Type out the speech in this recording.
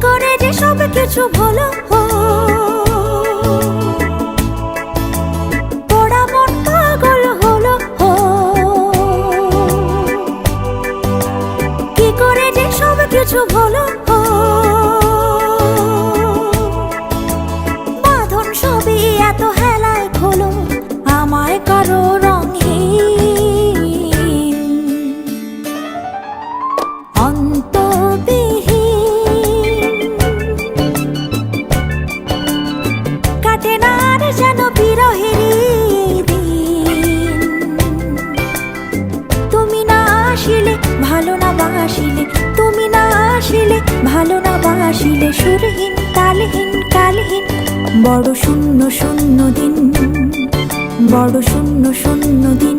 করে যে সব কিছু হলো, পোড়া মন পাগল হলো। কি করে যে সব কিছু হলো, বাঁধন সবই এত হেলায় হলো, আমায় কারো রঙহীন অন্তবিহীন কাটে না আর যেন বিরহেরই দিন। তুমি না আসিলে ভালো না বাসিলে, তুমি না আসিলে ভালো না বাসিলে, সুরহীন তালহীন কালহীন বড় শূন্য শূন্য দিন, বড় শূন্য শূন্য দিন।